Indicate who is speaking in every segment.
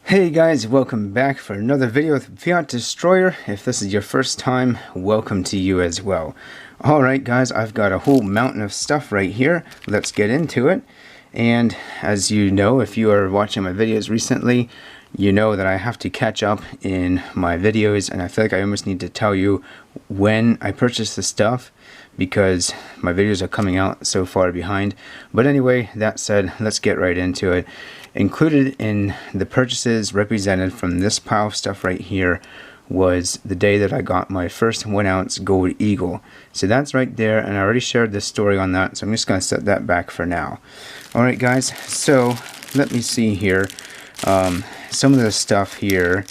Speaker 1: Hey guys, welcome back for another video with Fiat Destroyer. If this is your first time, welcome to you as well. Alright guys, I've got a whole mountain of stuff right here. Let's get into it. And as you know, if you are watching my videos recently, you know that I have to catch up in my videos, and I feel like I almost need to tell you when I purchased the stuff because my videos are coming out so far behind. But anyway, that said, let's get right into it. Included in the purchases represented from this pile of stuff right here was the day that I got my first 1 ounce gold eagle. So that's right there, and I already shared this story on that, so I'm just going to set that back for now. Alright guys, so let me see here. Some of the stuff here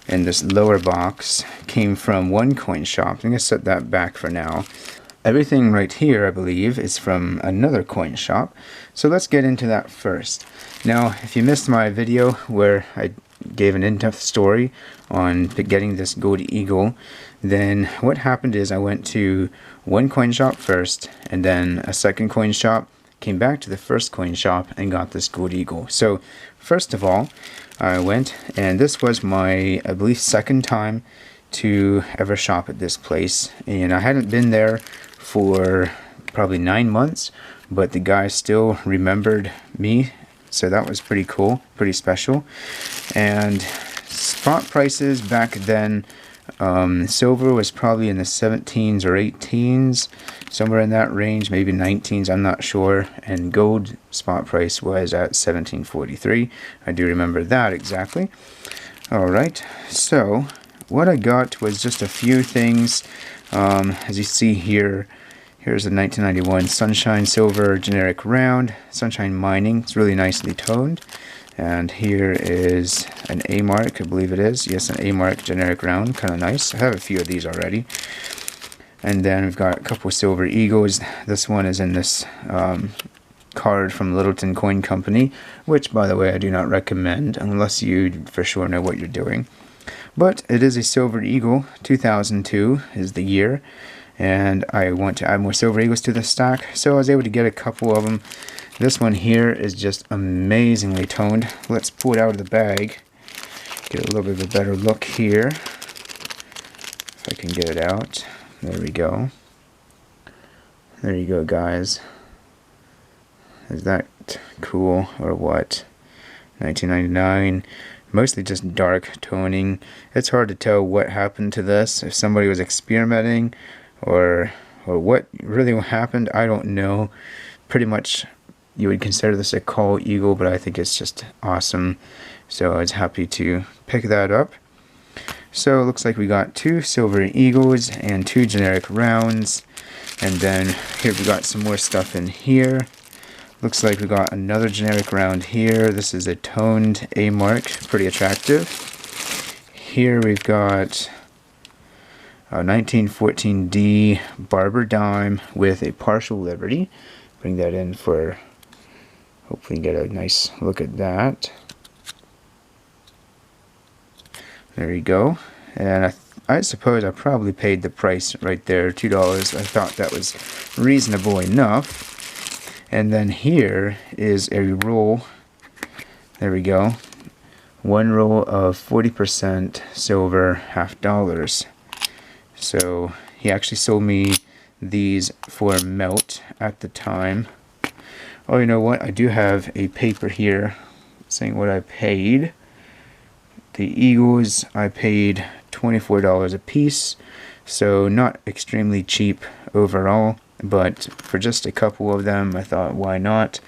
Speaker 1: in this lower box came from one coin shop. I'm going to set that back for now. Everything right here, I believe, is from another coin shop. So let's get into that first. Now, if you missed my video where I gave an in-depth story on getting this gold eagle, then what happened is I went to one coin shop first, and then a second coin shop, came back to the first coin shop, and got this gold eagle. So, first of all, I went, and this was my, I believe, second time to ever shop at this place, and I hadn't been there for probably 9 months, but the guy still remembered me, so that was pretty cool, pretty special. And spot prices back then, silver was probably in the 17s or 18s, somewhere in that range, maybe 19s, I'm not sure, and gold spot price was at 1743. I do remember that exactly. Alright, so what I got was just a few things. As you see here, here's a 1991 Sunshine Silver generic round, Sunshine Mining. It's really nicely toned. And here is an A mark, I believe it is. Yes, an A mark generic round, kind of nice. I have a few of these already. And then we've got a couple of silver eagles. This one is in this card from Littleton Coin Company, which, by the way, I do not recommend unless you for sure know what you're doing. But it is a silver eagle. 2002 is the year, and I want to add more silver eagles to the stack, so I was able to get a couple of them. This one here is just amazingly toned. Let's pull it out of the bag, get a little bit of a better look here, if I can get it out. There we go. There you go, guys. Is that cool or what? 1999. Mostly just dark toning. It's hard to tell what happened to this, if somebody was experimenting or what really happened. I don't know. Pretty much you would consider this a call eagle, but I think it's just awesome, so I was happy to pick that up. So it looks like we got 2 silver eagles and 2 generic rounds, and then here we got some more stuff in here. Looks like we got another generic round here. This is a toned A mark, pretty attractive. Here we've got a 1914D Barber Dime with a partial Liberty. Bring that in for, hopefully get a nice look at that. There you go. And I suppose I probably paid the price right there, $2. I thought that was reasonable enough. And then here is a roll. There we go. 1 roll of 40% silver $half. So he actually sold me these for melt at the time. Oh, you know what? I do have a paper here saying what I paid. The eagles, I paid $24 a piece, so not extremely cheap overall. But for just a couple of them, I thought, why not?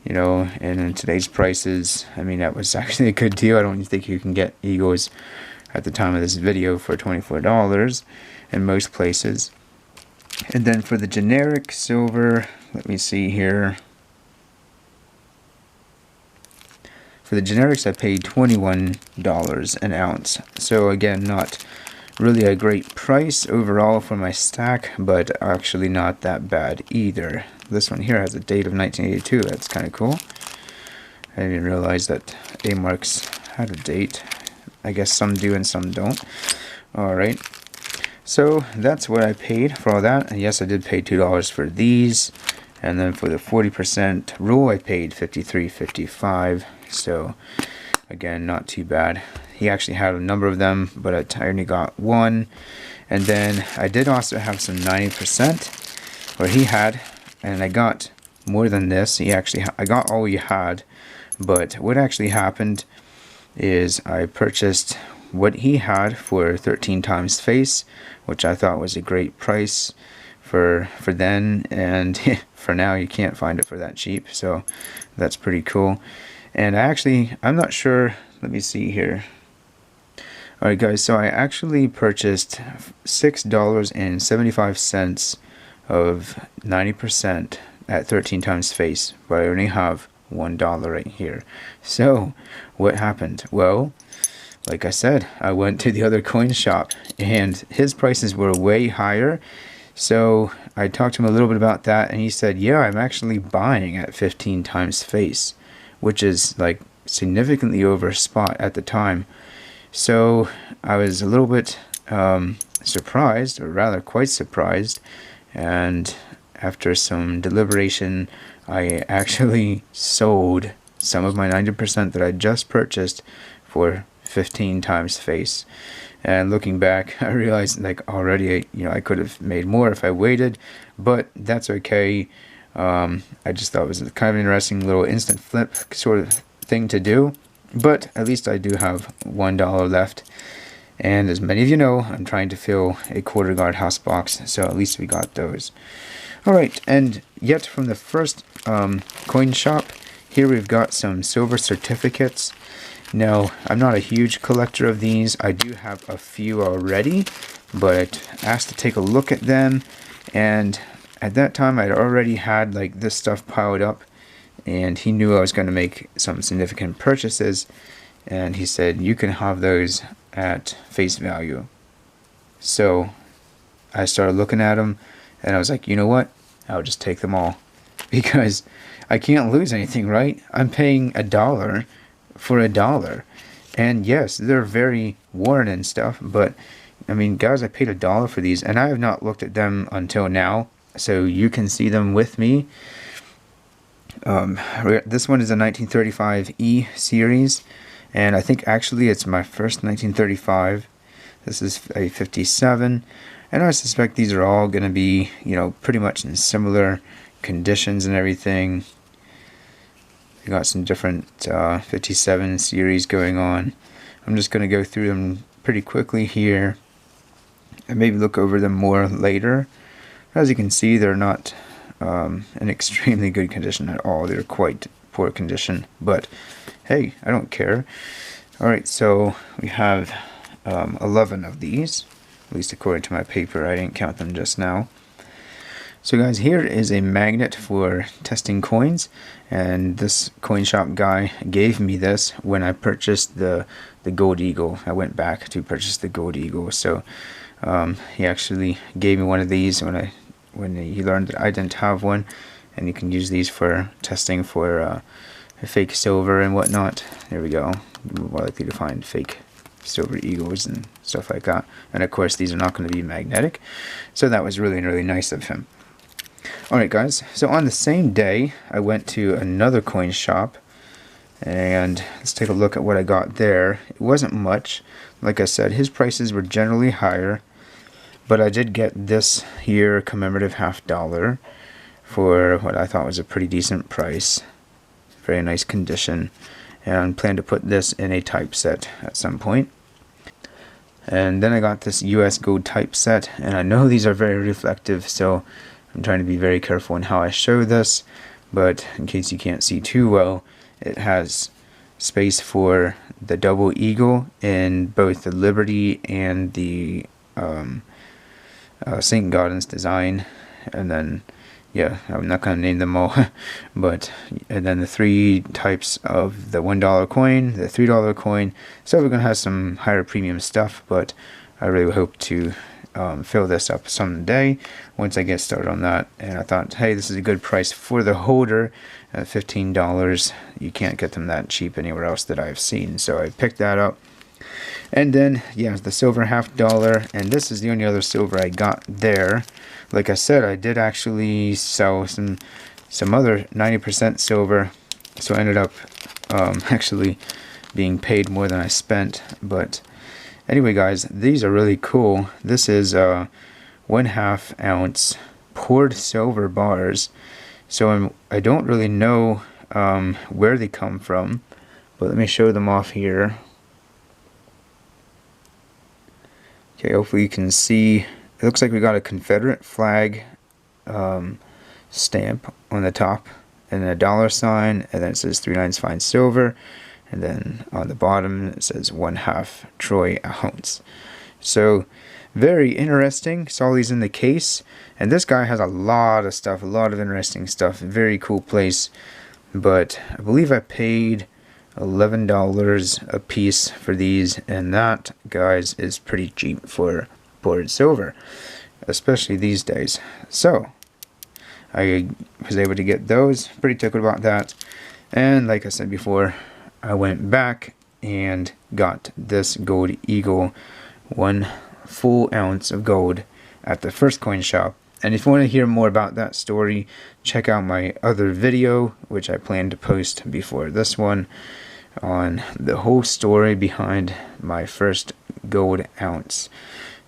Speaker 1: You know, and in today's prices, I mean, that was actually a good deal. I don't think you can get eagles at the time of this video for $24 in most places. And then for the generic silver, let me see here. For the generics, I paid $21 an ounce. So again, not really a great price overall for my stack, but actually not that bad either. This one here has a date of 1982. That's kind of cool. I didn't even realize that A marks had a date. I guess some do and some don't. Alright, so that's what I paid for all that. And yes, I did pay $2 for these. And then for the 40% rule, I paid $53.55. So Again, not too bad. He actually had a number of them, but I only got one. And then I did also have some 90%, or he had, and I got more than this. He actually, I got all he had, but what actually happened is I purchased what he had for 13 times face, which I thought was a great price for then, and for now you can't find it for that cheap, so that's pretty cool. And I'm not sure, let me see here. Alright guys, so I actually purchased $6.75 of 90% at 13 times face, but I only have $1 right here. So what happened? Well, like I said, I went to the other coin shop and his prices were way higher. So I talked to him a little bit about that, and he said, yeah, I'm actually buying at 15 times face, which is like significantly over spot at the time. So I was a little bit surprised, or rather quite surprised, and after some deliberation I actually sold some of my 90% that I just purchased for 15 times face. And looking back, I realized like already, I could have made more if I waited, but that's okay. I just thought it was kind of an interesting little instant flip sort of thing to do, but at least I do have $1 left. And as many of you know, I'm trying to fill a quarter guard house box, so at least we got those. Alright, and yet from the first coin shop, here we've got some silver certificates. Now, I'm not a huge collector of these. I do have a few already, but asked to take a look at them, and at that time I'd already had like this stuff piled up, and he knew I was going to make some significant purchases, and he said you can have those at face value. So I started looking at them, and I was like, you know what, I'll just take them all, because I can't lose anything, right? I'm paying $1 for $1, and yes, they're very worn and stuff, but I mean, guys, I paid $1 for these, and I have not looked at them until now, so you can see them with me. This one is a 1935 E series, and I think actually it's my first 1935. This is a 57, and I suspect these are all going to be, pretty much in similar conditions and everything. We got some different 57 series going on. I'm just going to go through them pretty quickly here and maybe look over them more later. As you can see, they're not in extremely good condition at all. They're quite poor condition, but hey, I don't care. Alright, so we have 11 of these, at least according to my paper. I didn't count them just now. So guys, here is a magnet for testing coins, and this coin shop guy gave me this when I purchased the Gold Eagle. I went back to purchase the Gold Eagle, so he actually gave me one of these when he learned that I didn't have one, and you can use these for testing for fake silver and whatnot. There we go. You're more likely to find fake silver eagles and stuff like that, and of course these are not going to be magnetic, so that was really, really nice of him. Alright guys, so on the same day I went to another coin shop, and let's take a look at what I got there. It wasn't much. Like I said, his prices were generally higher, but I did get this here commemorative $50 for what I thought was a pretty decent price. Very nice condition, and plan to put this in a typeset at some point. And then I got this US gold typeset, and I know these are very reflective, so I'm trying to be very careful in how I show this, but in case you can't see too well, it has space for the double eagle in both the Liberty and the St. Gaudens design, and then yeah, I'm not going to name them all, but and then the three types of the $1 coin, the $3 coin. So we're going to have some higher premium stuff, but I really hope to fill this up someday once I get started on that. And I thought, hey, this is a good price for the holder at $15. You can't get them that cheap anywhere else that I've seen, so I picked that up. And then yeah, the silver $50, and this is the only other silver I got there. Like I said, I did actually sell some other 90% silver, so I ended up actually being paid more than I spent. But anyway, guys, these are really cool. This is 1/2 ounce poured silver bars. So I don't really know where they come from, but let me show them off here. Okay, hopefully you can see. It looks like we got a Confederate flag stamp on the top, and then a $, and then it says 3 lines fine silver, and then on the bottom it says 1/2 troy ounce. So very interesting. Saw these in the case, and this guy has a lot of stuff, a lot of interesting stuff. Very cool place. But I believe I paid $11 a piece for these, and that, guys, is pretty cheap for poured silver, especially these days. So I was able to get those. Pretty tickled about that. And like I said before, I went back and got this gold eagle, 1 full ounce of gold at the first coin shop. And if you want to hear more about that story, check out my other video, which I plan to post before this one, on the whole story behind my first gold ounce.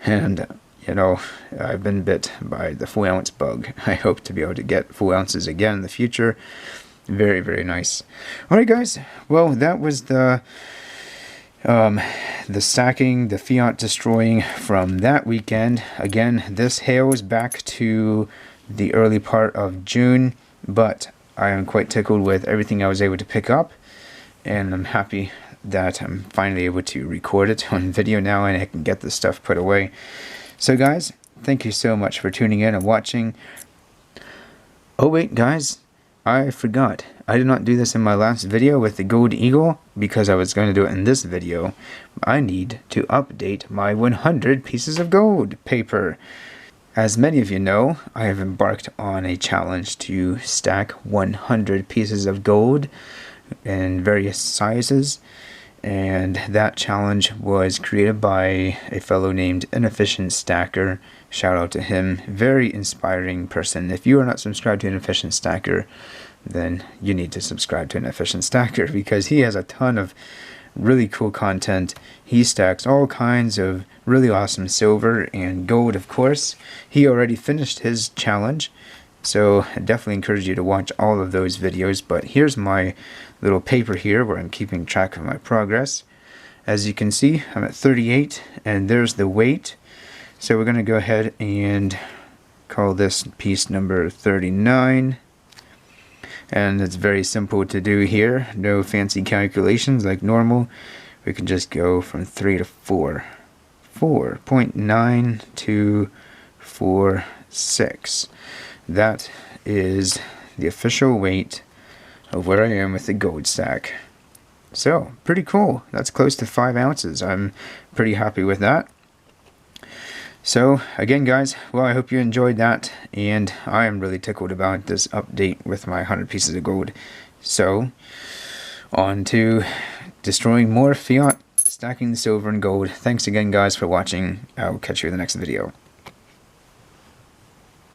Speaker 1: And you know, I've been bit by the full ounce bug. I hope to be able to get full ounces again in the future. Very, very nice. Alright, guys, well, that was the stacking, the fiat destroying from that weekend. Again, this hails back to the early part of June, but I am quite tickled with everything I was able to pick up, and I'm happy that I'm finally able to record it on video now, and I can get this stuff put away. So guys, thank you so much for tuning in and watching. Oh wait, guys, I forgot. I did not do this in my last video with the gold eagle because I was going to do it in this video. I need to update my 100 pieces of gold paper. As many of you know, I have embarked on a challenge to stack 100 pieces of gold in various sizes, and that challenge was created by a fellow named Inefficient Stacker. Shout out to him. Very inspiring person. If you are not subscribed to Inefficient Stacker, then you need to subscribe to Inefficient Stacker, because he has a ton of really cool content. He stacks all kinds of really awesome silver and gold, of course. He already finished his challenge, so I definitely encourage you to watch all of those videos. But here's my little paper here where I'm keeping track of my progress. As you can see, I'm at 38, and there's the weight. So we're going to go ahead and call this piece number 39. And it's very simple to do here. No fancy calculations like normal. We can just go from 3 to 4. 4.9246. That is the official weight of where I am with the gold stack. So, pretty cool. That's close to 5 ounces. I'm pretty happy with that. So, again, guys, well, I hope you enjoyed that, and I am really tickled about this update with my 100 pieces of gold. So, on to destroying more fiat, stacking the silver and gold. Thanks again, guys, for watching. I'll catch you in the next video.